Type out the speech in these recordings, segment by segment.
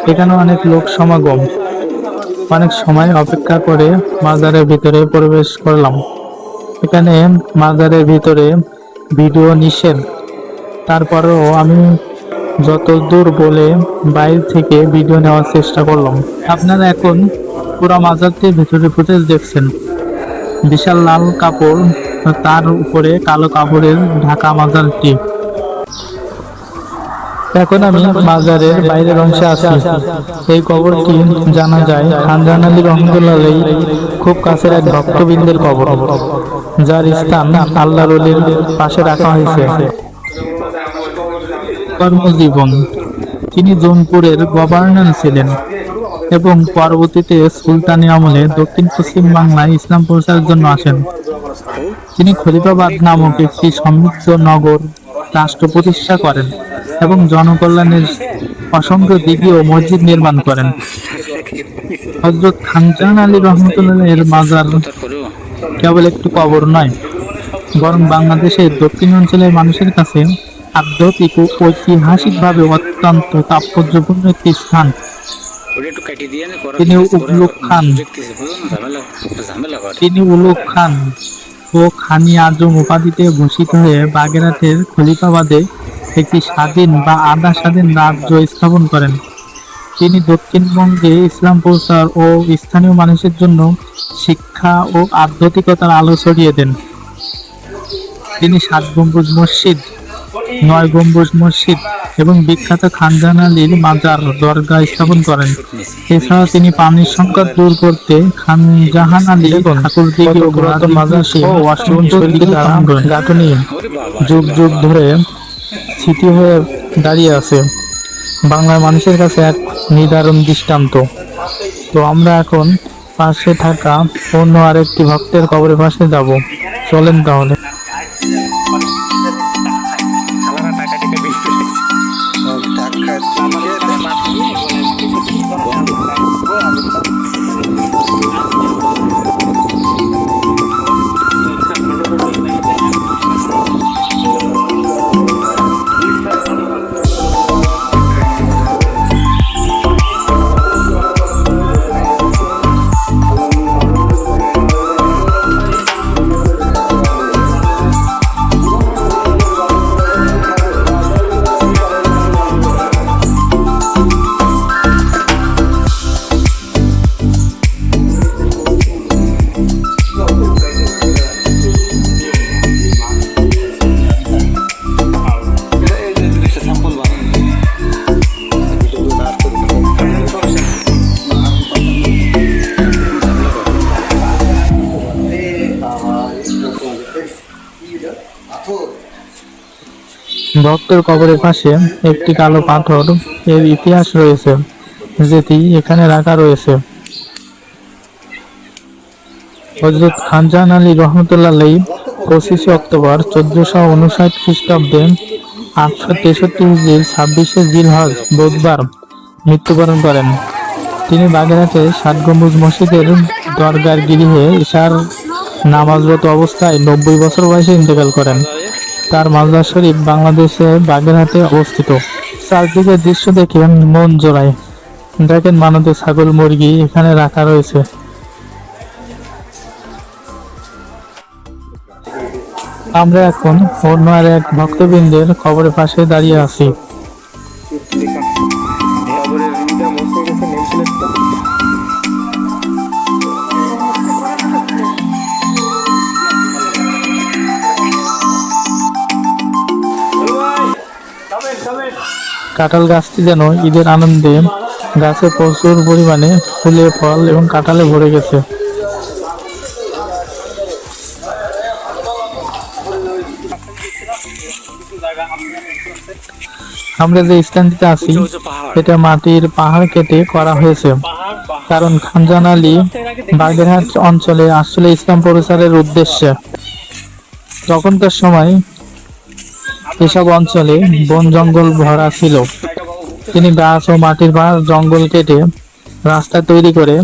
এখানে অনেক লোক সমাগম। অনেক সময় অপেক্ষা করে মাজারের ভিতরে প্রবেশ করলাম। এখানে মাজারের ভিতরে ভিডিও নিষেধ, তারপরেও আমি যতদূর বলে বাইরে থেকে ভিডিও নেওয়ার চেষ্টা করলাম। আপনারা এখন পুরো মাজারটির ভিতরে ফুটেজ দেখছেন। বিশাল লাল কাপড়, তার উপরে কালো কাপড়ের ঢাকা মাজারটি। এখন আমি মাজারের বাইরের অংশে আছি। এই কবরটি জানা যায় খানজাহান আলী রহমতুল্লাহ আলাইহি খুব কাছের এক ভক্তবৃন্দের কবর, যার স্থান আল্লাহর ওলির পাশে রাখা হয়েছে। কর্মজীবন: তিনি জৌনপুরের গভর্নর ছিলেন এবং পরবর্তীতে সুলতানি আমলে দক্ষিণ পশ্চিম বাংলায় ইসলাম প্রচারের জন্য আসেন। তিনি খলিফাবাদ নামক একটি সমৃদ্ধ নগর রাষ্ট্র প্রতিষ্ঠা করেন এবং জনকল্যাণের অসংখ্য দিঘি ও মসজিদ নির্মাণ করেন। হযরত খানজাহান আলী রহমতুল্লাহ এর মাজার কেবল একটি কবর নয়, বরং বাংলাদেশের দক্ষিণ অঞ্চলের মানুষের কাছে আধ্যাত্মিক ও ঐতিহাসিকভাবে অত্যন্ত তাৎপর্যপূর্ণ একটি স্থান। তিনি উলুগ খান ও খানি আজম উপাধিতে ভূষিত হয়ে বাগেরহাটের খলিফাবাদে একটি স্বাধীন বা আধা স্বাধীন রাজ্য স্থাপন করেন। তিনি দক্ষিণবঙ্গে ইসলাম প্রচার ও স্থানীয় মানুষের জন্য শিক্ষা ও আধ্যাত্মিকতার আলো ছড়িয়ে দেন। তিনি 7 গম্বুজ মসজিদ, 9 গম্বুজ মসজিদ এবং বিখ্যাত খানজাহান আলীর মাজার দরগা স্থাপন করেন। এছাড়া তিনি পানির সংকট দূর করতে খানজাহান আলী ঠাকুরদিঘি ও পুরাতন মাজার সহ অসংখ্য গাঁথনি যুগ যুগ ধরে স্মৃতি হয়ে দাঁড়িয়ে আছে, বাংলার মানুষের কাছে এক নিদারুণ দৃষ্টান্ত। তো আমরা এখন পাশে থাকা অন্য আরেকটি ভক্তের কবরের পাশে যাব। চলেন তাহলে। ভক্তের কবরের পাশে একটি কালো পাথর এর ইতিহাস রয়েছে, যেটি এখানে রাখা রয়েছে। হযরত খানজাহান আলী রহমতুল্লাহ আলাইহি 25 অক্টোবর 1459 খ্রিস্টাব্দে 863 হিজরির 26 জিলহজ বুধবার মৃত্যুবরণ করেন। তিনি বাগেরহাটে 7 গম্বুজ মসজিদের দরগার গৃহে ঈশার নামাজরত অবস্থায় 90 বছর বয়সে ইন্তেকাল করেন। তার মাজার শরীফ বাংলাদেশের বাগেরহাটে অবস্থিত। চারদিকের দৃশ্য দেখে মন জোড়ায়। দেখেন মানবে ছাগল মুরগি এখানে রাখা রয়েছে। আমরা এখন অন্য আর এক ভক্তবৃন্দের কবরের পাশে দাঁড়িয়ে আছি। কাঁঠাল গাছটি যেন ঈদের আনন্দে গাছে প্রচুর পরিমাণে ফুলে ফল এবং কাঁঠালে ভরে গেছে। আমরা যে স্থানটিতে আছি এটা মাটির পাহাড় কেটে করা হয়েছে, কারণ খানজাহান আলী বাগেরহাট অঞ্চলে আসলে ইসলাম প্রচারের উদ্দেশ্যে। তখনকার সময় এসব অঞ্চলে বন জঙ্গল ভরা ছিল। তিনি গাছ ও মাটির পাহাড় জঙ্গল কেটে রাস্তা তৈরি করে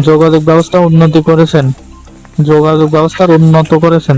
যোগাযোগ ব্যবস্থা উন্নত করেছেন।